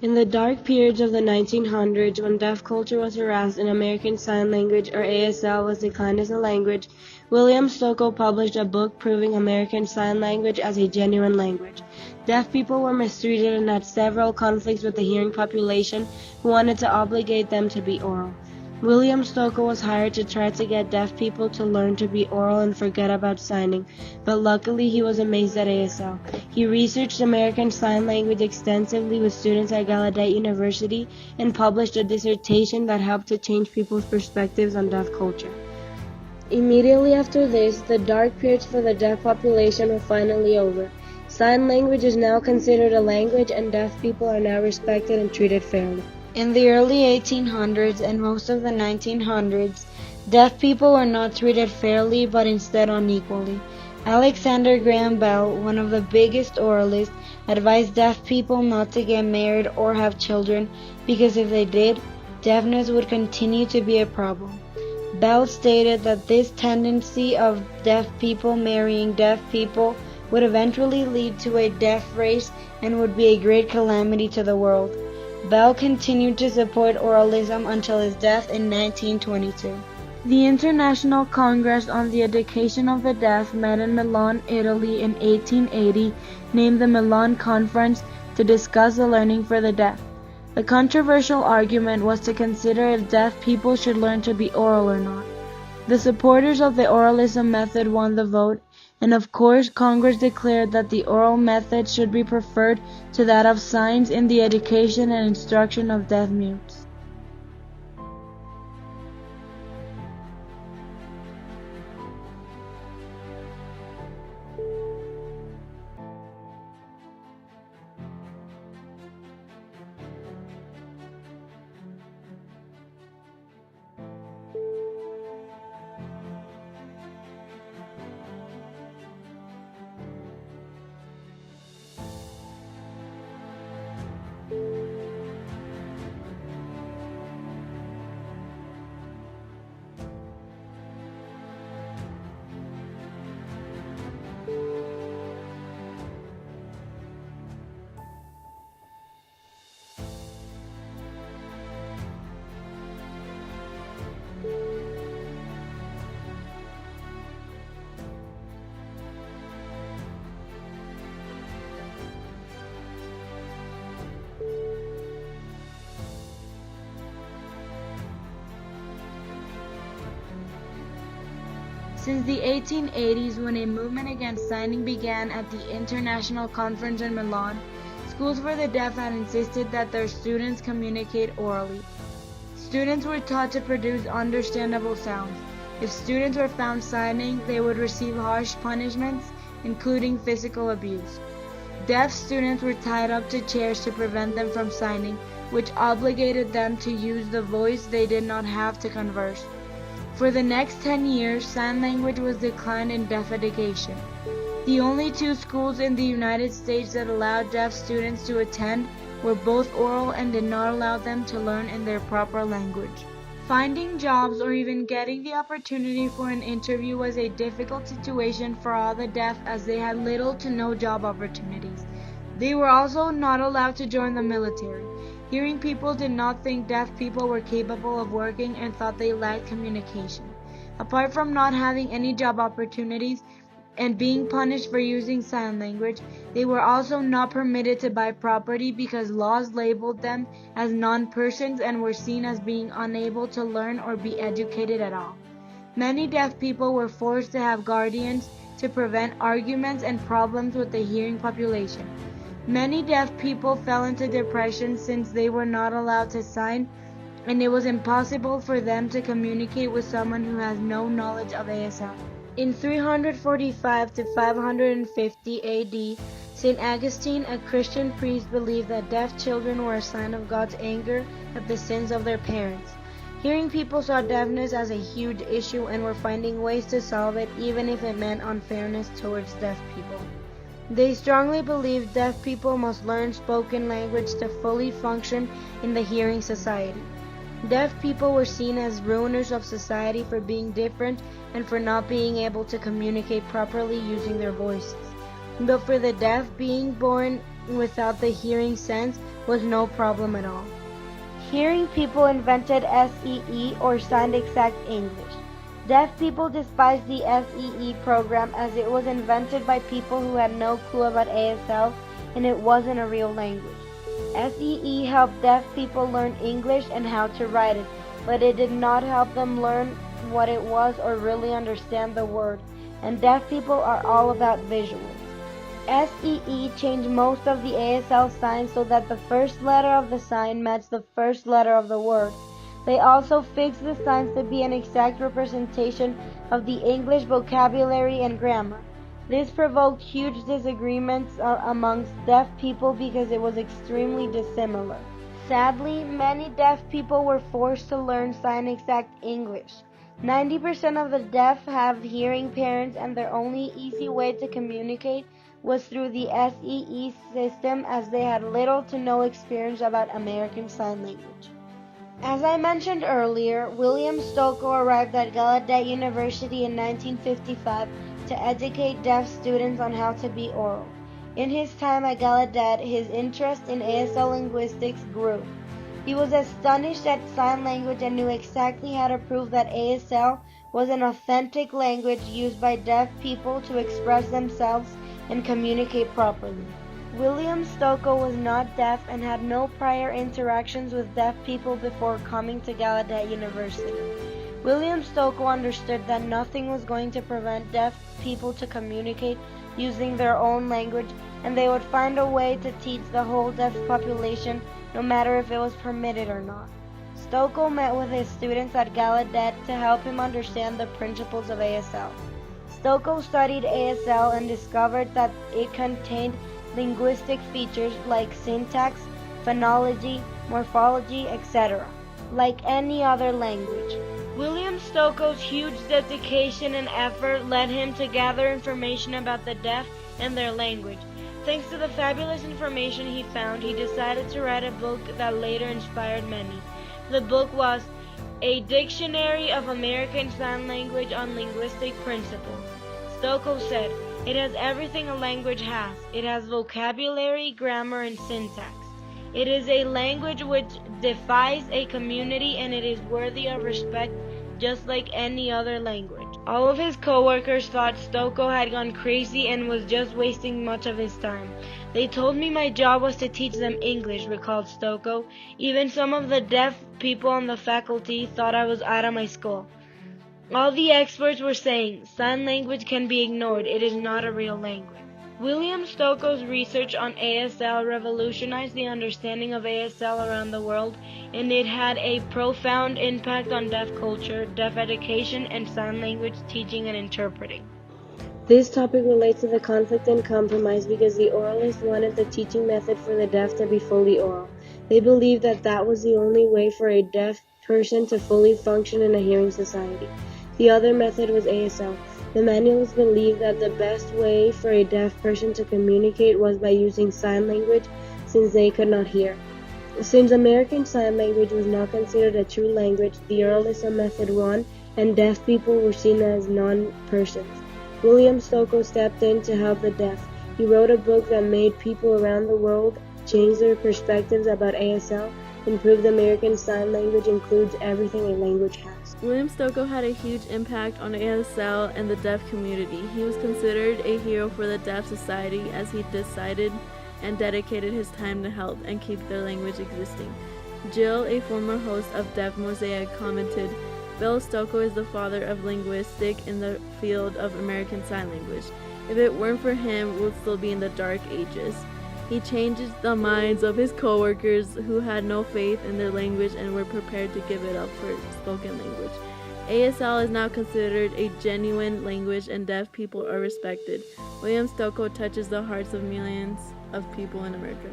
In the dark periods of the 1900s, when deaf culture was harassed and American Sign Language, or ASL, was declined as a language, William Stokoe published a book proving American Sign Language as a genuine language. Deaf people were mistreated and had several conflicts with the hearing population who wanted to obligate them to be oral. William Stokoe was hired to try to get deaf people to learn to be oral and forget about signing, but luckily he was amazed at ASL. He researched American Sign Language extensively with students at Gallaudet University and published a dissertation that helped to change people's perspectives on deaf culture. Immediately after this, the dark periods for the deaf population were finally over. Sign language is now considered a language and deaf people are now respected and treated fairly. In the early 1800s and most of the 1900s, deaf people were not treated fairly but instead unequally. Alexander Graham Bell, one of the biggest oralists, advised deaf people not to get married or have children because if they did, deafness would continue to be a problem. Bell stated that this tendency of deaf people marrying deaf people would eventually lead to a deaf race and would be a great calamity to the world. Bell continued to support oralism until his death in 1922. The International Congress on the Education of the Deaf met in Milan, Italy in 1880, named the Milan Conference to discuss the learning for the deaf. The controversial argument was to consider if deaf people should learn to be oral or not. The supporters of the oralism method won the vote, and of course Congress declared that the oral method should be preferred to that of signs in the education and instruction of deaf mutes. Since the 1880s, when a movement against signing began at the International Conference in Milan, schools for the deaf had insisted that their students communicate orally. Students were taught to produce understandable sounds. If students were found signing, they would receive harsh punishments, including physical abuse. Deaf students were tied up to chairs to prevent them from signing, which obligated them to use the voice they did not have to converse. For the next 10 years, sign language was declined in deaf education. The only two schools in the United States that allowed deaf students to attend were both oral and did not allow them to learn in their proper language. Finding jobs or even getting the opportunity for an interview was a difficult situation for all the deaf as they had little to no job opportunities. They were also not allowed to join the military. Hearing people did not think deaf people were capable of working and thought they lacked communication. Apart from not having any job opportunities and being punished for using sign language, they were also not permitted to buy property because laws labeled them as non-persons and were seen as being unable to learn or be educated at all. Many deaf people were forced to have guardians to prevent arguments and problems with the hearing population. Many deaf people fell into depression since they were not allowed to sign, and it was impossible for them to communicate with someone who has no knowledge of ASL. In 345 to 550 AD, St. Augustine, a Christian priest, believed that deaf children were a sign of God's anger at the sins of their parents. Hearing people saw deafness as a huge issue and were finding ways to solve it even if it meant unfairness towards deaf people. They strongly believed deaf people must learn spoken language to fully function in the hearing society. Deaf people were seen as ruiners of society for being different and for not being able to communicate properly using their voices. But for the deaf, being born without the hearing sense was no problem at all. Hearing people invented SEE or Signed Exact English. Deaf people despised the SEE program as it was invented by people who had no clue about ASL and it wasn't a real language. SEE helped deaf people learn English and how to write it, but it did not help them learn what it was or really understand the word, and deaf people are all about visuals. SEE changed most of the ASL signs so that the first letter of the sign matched the first letter of the word. They also fixed the signs to be an exact representation of the English vocabulary and grammar. This provoked huge disagreements amongst deaf people because it was extremely dissimilar. Sadly, many deaf people were forced to learn Sign Exact English. 90% of the deaf have hearing parents, and their only easy way to communicate was through the SEE system, as they had little to no experience about American Sign Language. As I mentioned earlier, William Stokoe arrived at Gallaudet University in 1955 to educate deaf students on how to be oral. In his time at Gallaudet, his interest in ASL linguistics grew. He was astonished at sign language and knew exactly how to prove that ASL was an authentic language used by deaf people to express themselves and communicate properly. William Stokoe was not deaf and had no prior interactions with deaf people before coming to Gallaudet University. William Stokoe understood that nothing was going to prevent deaf people to communicate using their own language, and they would find a way to teach the whole deaf population, no matter if it was permitted or not. Stokoe met with his students at Gallaudet to help him understand the principles of ASL. Stokoe studied ASL and discovered that it contained linguistic features like syntax, phonology, morphology, etc., like any other language. William Stokoe's huge dedication and effort led him to gather information about the deaf and their language. Thanks to the fabulous information he found, he decided to write a book that later inspired many. The book was A Dictionary of American Sign Language on Linguistic Principles. Stokoe said, "It has everything a language has. It has vocabulary, grammar, and syntax. It is a language which defies a community, and it is worthy of respect just like any other language." All of his co-workers thought Stokoe had gone crazy and was just wasting much of his time. "They told me my job was to teach them English," recalled Stokoe. "Even some of the deaf people on the faculty thought I was out of my skull. All the experts were saying, sign language can be ignored, it is not a real language." William Stokoe's research on ASL revolutionized the understanding of ASL around the world, and it had a profound impact on deaf culture, deaf education, and sign language teaching and interpreting. This topic relates to the conflict and compromise because the oralists wanted the teaching method for the deaf to be fully oral. They believed that that was the only way for a deaf person to fully function in a hearing society. The other method was ASL. The manuals believed that the best way for a deaf person to communicate was by using sign language since they could not hear. Since American Sign Language was not considered a true language, the oralism method won, and deaf people were seen as non-persons. William Stokoe stepped in to help the deaf. He wrote a book that made people around the world change their perspectives about ASL and proved American Sign Language includes everything a language has. William Stokoe had a huge impact on ASL and the deaf community. He was considered a hero for the deaf society as he decided and dedicated his time to help and keep their language existing. Jill, a former host of Deaf Mosaic, commented, "Bill Stokoe is the father of linguistics in the field of American Sign Language. If it weren't for him, we would still be in the dark ages." He changed the minds of his co-workers who had no faith in their language and were prepared to give it up for spoken language. ASL is now considered a genuine language and deaf people are respected. William Stokoe touches the hearts of millions of people in America.